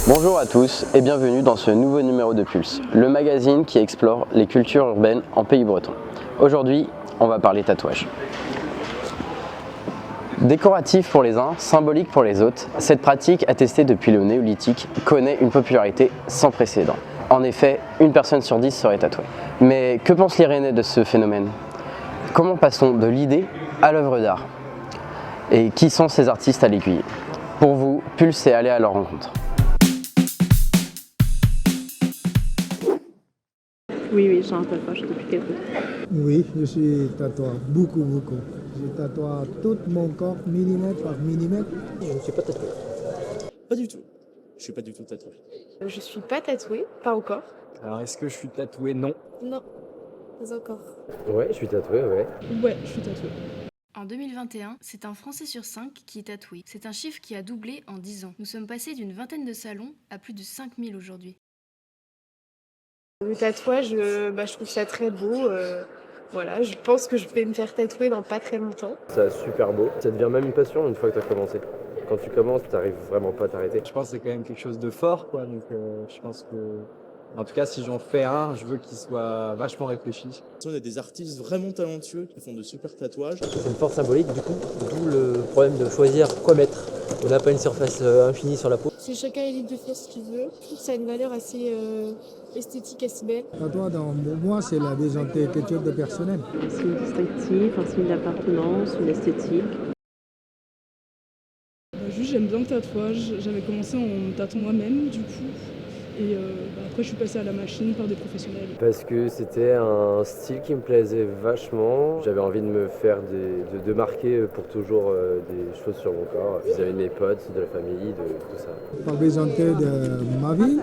Bonjour à tous et bienvenue dans ce nouveau numéro de Pulse, le magazine qui explore les cultures urbaines en pays breton. Aujourd'hui, on va parler tatouage. Décoratif pour les uns, symbolique pour les autres, cette pratique attestée depuis le néolithique connaît une popularité sans précédent. En effet, une personne sur 10 serait tatouée. Mais que pensent les Rennais de ce phénomène? Comment passe-t-on de l'idée à l'œuvre d'art? Et qui sont ces artistes à l'aiguille? Pour vous, Pulse est allé à leur rencontre. Oui, j'ai un tatouage depuis quelques temps. Oui, je suis tatoueur, beaucoup. Je tatoue tout mon corps, millimètre par millimètre. Je ne suis pas tatoué. Pas du tout. Je suis pas du tout tatoué. Je suis pas tatouée, pas encore. Alors, est-ce que je suis tatoué? Non. Non, pas encore. Ouais, je suis tatoué, ouais. Ouais, je suis tatouée. En 2021, c'est un Français sur 5 qui est tatoué. C'est un chiffre qui a doublé en 10 ans. Nous sommes passés d'une vingtaine de salons à plus de 5000 aujourd'hui. Le tatouage, je trouve ça très beau. Voilà, je pense que je vais me faire tatouer dans pas très longtemps. C'est super beau. Ça devient même une passion une fois que tu as commencé. Quand tu commences, tu n'arrives vraiment pas à t'arrêter. Je pense que c'est quand même quelque chose de fort, quoi. Donc, je pense que, en tout cas, si j'en fais un, je veux qu'il soit vachement réfléchi. On a des artistes vraiment talentueux qui font de super tatouages. C'est une force symbolique, du coup, d'où le problème de choisir quoi mettre. On n'a pas une surface infinie sur la peau. C'est chacun est libre de faire ce qu'il veut. Je trouve que ça a une valeur assez esthétique, assez belle. Tatouage, pour moi, c'est la déjanté quelque chose de personnel. C'est une distinctif, un signe d'appartenance, une esthétique. Juste j'aime bien le tatouage, j'avais commencé en me tatouant moi-même du coup et après je suis passée à la machine par des professionnels. Parce que c'était un style qui me plaisait vachement. J'avais envie de me faire de marquer pour toujours des choses sur mon corps vis-à-vis de mes potes, de la famille, de tout ça. Pas besoin de ma vie,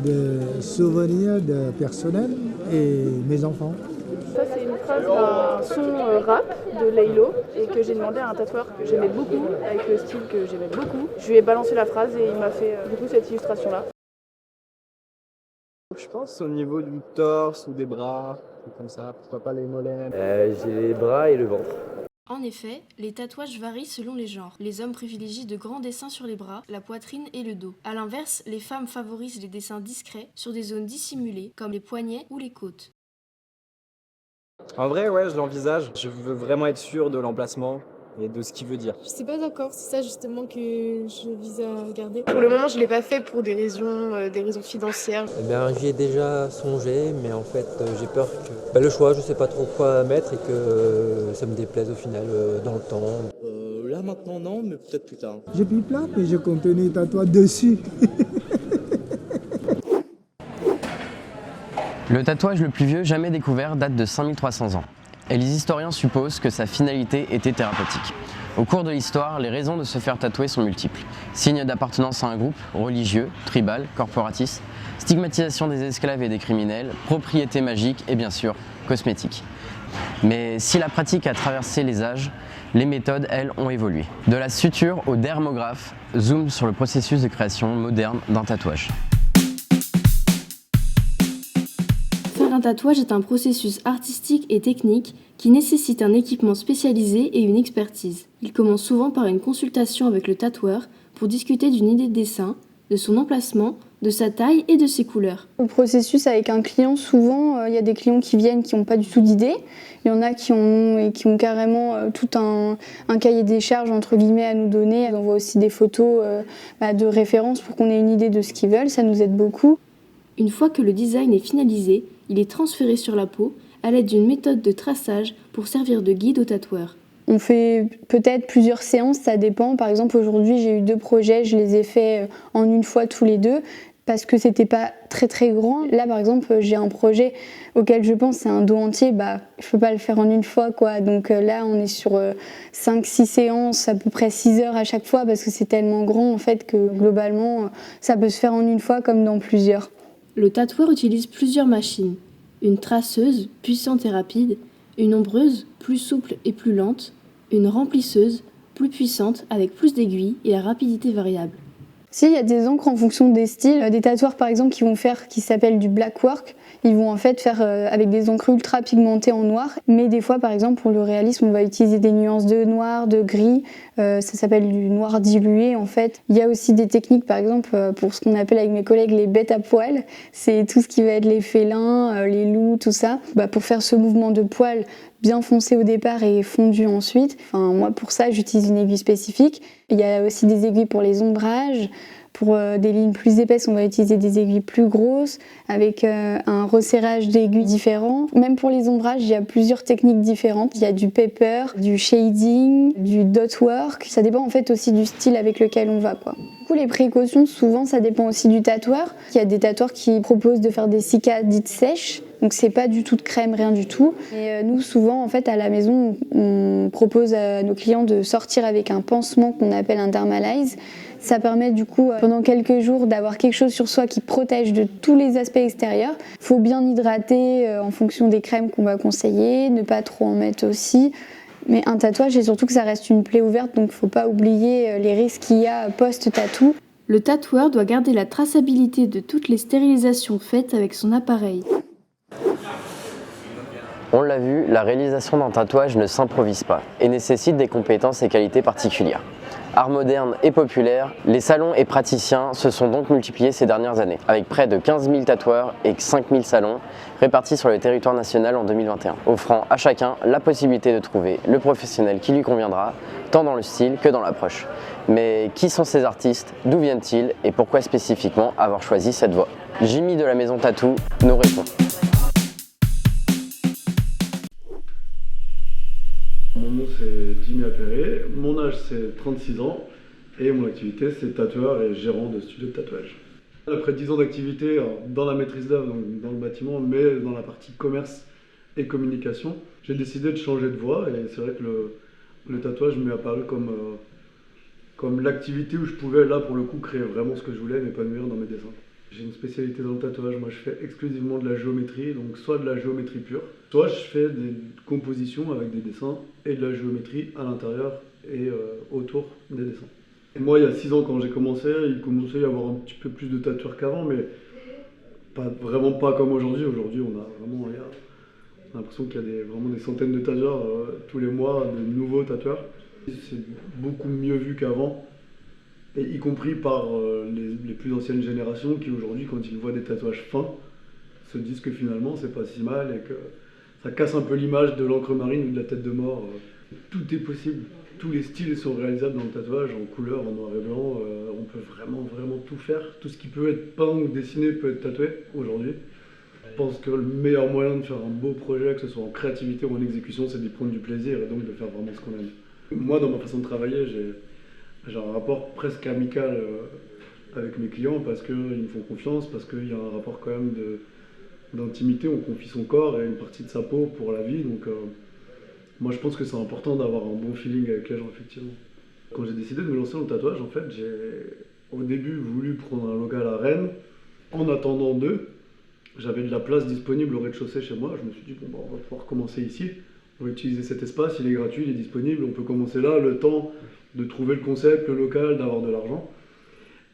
de souvenirs de personnel et mes enfants. Ça, c'est une phrase d'un son rap de Laylo et que j'ai demandé à un tatoueur que j'aimais beaucoup, avec le style que j'aimais beaucoup. Je lui ai balancé la phrase et il m'a fait du coup cette illustration-là. Je pense au niveau du torse ou des bras, comme ça, pourquoi pas les mollets. J'ai les bras et le ventre. En effet, les tatouages varient selon les genres. Les hommes privilégient de grands dessins sur les bras, la poitrine et le dos. A l'inverse, les femmes favorisent les dessins discrets sur des zones dissimulées, comme les poignets ou les côtes. En vrai, ouais, je l'envisage. Je veux vraiment être sûr de l'emplacement et de ce qu'il veut dire. Je sais pas encore, c'est ça justement que je vise à garder. Pour le moment, je l'ai pas fait pour des raisons financières. Eh bien, j'y ai déjà songé, mais en fait, j'ai peur que le choix, je sais pas trop quoi mettre et que ça me déplaise au final dans le temps. Là maintenant non, mais peut-être plus tard. J'ai plus plein, mais je continue tatouage dessus. Le tatouage le plus vieux jamais découvert date de 5300 ans. Et les historiens supposent que sa finalité était thérapeutique. Au cours de l'histoire, les raisons de se faire tatouer sont multiples. Signe d'appartenance à un groupe, religieux, tribal, corporatiste, stigmatisation des esclaves et des criminels, propriété magique et bien sûr, cosmétique. Mais si la pratique a traversé les âges, les méthodes, elles, ont évolué. De la suture au dermographe, zoom sur le processus de création moderne d'un tatouage. Faire un tatouage est un processus artistique et technique qui nécessite un équipement spécialisé et une expertise. Il commence souvent par une consultation avec le tatoueur pour discuter d'une idée de dessin, de son emplacement, de sa taille et de ses couleurs. Au processus avec un client, souvent, il y a des clients qui viennent qui n'ont pas du tout d'idée. Il y en a qui ont carrément tout un cahier des charges entre guillemets à nous donner. Ils envoient aussi des photos de référence pour qu'on ait une idée de ce qu'ils veulent. Ça nous aide beaucoup. Une fois que le design est finalisé, il est transféré sur la peau à l'aide d'une méthode de traçage pour servir de guide au tatoueur. On fait peut-être plusieurs séances, ça dépend. Par exemple, aujourd'hui, j'ai eu 2 projets, je les ai faits en une fois tous les 2 parce que c'était pas très grand. Là, par exemple, j'ai un projet auquel je pense, c'est un dos entier. Je peux pas le faire en une fois, quoi. Donc là, on est sur 5-6 séances, à peu près 6 heures à chaque fois parce que c'est tellement grand en fait que globalement, ça peut se faire en une fois comme dans plusieurs. Le tatoueur utilise plusieurs machines. Une traceuse, puissante et rapide, une ombreuse, plus souple et plus lente, une remplisseuse, plus puissante avec plus d'aiguilles et la rapidité variable. Si, il y a des encres en fonction des styles. Des tatoueurs par exemple qui s'appelle du black work, ils vont en fait faire avec des encres ultra pigmentées en noir. Mais des fois par exemple pour le réalisme on va utiliser des nuances de noir, de gris, ça s'appelle du noir dilué en fait. Il y a aussi des techniques par exemple pour ce qu'on appelle avec mes collègues les bêtes à poils. C'est tout ce qui va être les félins, les loups, tout ça. Pour faire ce mouvement de poils bien foncé au départ et fondu ensuite. Enfin, moi pour ça j'utilise une aiguille spécifique. Il y a aussi des aiguilles pour les ombrages. Pour des lignes plus épaisses, on va utiliser des aiguilles plus grosses avec un resserrage d'aiguilles différent. Même pour les ombrages, il y a plusieurs techniques différentes. Il y a du paper, du shading, du dot work. Ça dépend en fait aussi du style avec lequel on va, quoi. Du coup, les précautions, souvent, ça dépend aussi du tatoueur. Il y a des tatoueurs qui proposent de faire des cicas dites sèches. Donc c'est pas du tout de crème, rien du tout. Et nous, souvent, en fait, à la maison, on propose à nos clients de sortir avec un pansement qu'on appelle un Dermalize. Ça permet du coup, pendant quelques jours, d'avoir quelque chose sur soi qui protège de tous les aspects extérieurs. Il faut bien hydrater en fonction des crèmes qu'on va conseiller, ne pas trop en mettre aussi. Mais un tatouage, c'est surtout que ça reste une plaie ouverte, donc il ne faut pas oublier les risques qu'il y a post-tatou. Le tatoueur doit garder la traçabilité de toutes les stérilisations faites avec son appareil. On l'a vu, la réalisation d'un tatouage ne s'improvise pas et nécessite des compétences et qualités particulières. Art moderne et populaire, les salons et praticiens se sont donc multipliés ces dernières années, avec près de 15 000 tatoueurs et 5 000 salons répartis sur le territoire national en 2021, offrant à chacun la possibilité de trouver le professionnel qui lui conviendra, tant dans le style que dans l'approche. Mais qui sont ces artistes, d'où viennent-ils et pourquoi spécifiquement avoir choisi cette voie? Jimmy de la Maison Tattoo nous répond. Mon nom c'est Jimmy Appéré, mon âge c'est 36 ans et mon activité c'est tatoueur et gérant de studio de tatouage. Après 10 ans d'activité dans la maîtrise d'œuvre, donc dans le bâtiment, mais dans la partie commerce et communication, j'ai décidé de changer de voie et c'est vrai que le tatouage m'est apparu comme l'activité où je pouvais là pour le coup créer vraiment ce que je voulais, m'épanouir dans mes dessins. J'ai une spécialité dans le tatouage, moi je fais exclusivement de la géométrie, donc soit de la géométrie pure, soit je fais des compositions avec des dessins et de la géométrie à l'intérieur et autour des dessins. Et moi il y a 6 ans quand j'ai commencé, il commençait à y avoir un petit peu plus de tatoueurs qu'avant, mais vraiment pas comme aujourd'hui. Aujourd'hui on a l'impression qu'il y a vraiment des centaines de tatoueurs tous les mois, de nouveaux tatoueurs. C'est beaucoup mieux vu qu'avant. Et y compris par les plus anciennes générations qui aujourd'hui, quand ils voient des tatouages fins, se disent que finalement c'est pas si mal et que ça casse un peu l'image de l'encre marine ou de la tête de mort. Tout est possible, tous les styles sont réalisables dans le tatouage, en couleur, en noir et blanc, on peut vraiment tout faire. Tout ce qui peut être peint ou dessiné peut être tatoué aujourd'hui. Je pense que le meilleur moyen de faire un beau projet, que ce soit en créativité ou en exécution, c'est d'y prendre du plaisir et donc de faire vraiment ce qu'on aime. Moi, dans ma façon de travailler, j'ai un rapport presque amical avec mes clients parce qu'ils me font confiance, parce qu'il y a un rapport quand même d'intimité, on confie son corps et une partie de sa peau pour la vie. Donc moi je pense que c'est important d'avoir un bon feeling avec les gens effectivement. Quand j'ai décidé de me lancer dans le tatouage, en fait, j'ai au début voulu prendre un local à Rennes. En attendant d'eux, j'avais de la place disponible au rez-de-chaussée chez moi. Je me suis dit bon, on va pouvoir commencer ici. On va utiliser cet espace, il est gratuit, il est disponible, on peut commencer là, le temps de trouver le concept, le local, d'avoir de l'argent.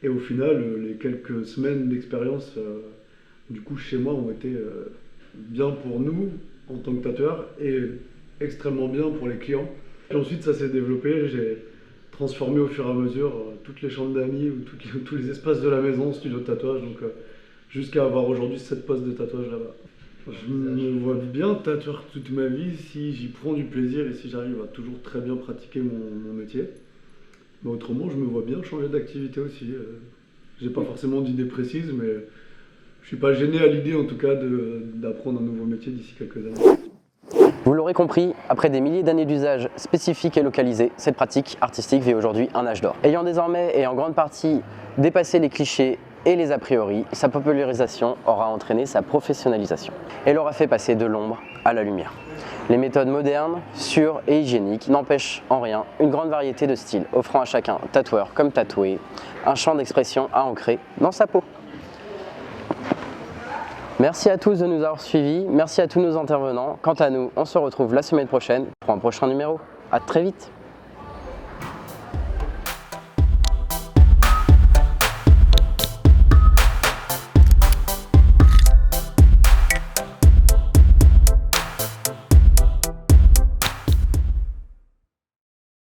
Et au final, les quelques semaines d'expérience du coup chez moi ont été bien pour nous en tant que tatoueurs et extrêmement bien pour les clients. Et ensuite ça s'est développé, j'ai transformé au fur et à mesure toutes les chambres d'amis ou tous les espaces de la maison en studio de tatouage, donc jusqu'à avoir aujourd'hui 7 postes de tatouage là-bas. Je me vois bien tatoueur toute ma vie si j'y prends du plaisir et si j'arrive à toujours très bien pratiquer mon métier. Mais autrement, je me vois bien changer d'activité aussi. J'ai pas forcément d'idée précise, mais je suis pas gêné à l'idée en tout cas d'apprendre un nouveau métier d'ici quelques années. Vous l'aurez compris, après des milliers d'années d'usage spécifique et localisé, cette pratique artistique vit aujourd'hui un âge d'or. Ayant désormais et en grande partie dépassé les clichés et les a priori, sa popularisation aura entraîné sa professionnalisation. Elle aura fait passer de l'ombre à la lumière. Les méthodes modernes, sûres et hygiéniques n'empêchent en rien une grande variété de styles, offrant à chacun, tatoueur comme tatoué, un champ d'expression à ancrer dans sa peau. Merci à tous de nous avoir suivis, merci à tous nos intervenants. Quant à nous, on se retrouve la semaine prochaine pour un prochain numéro. À très vite.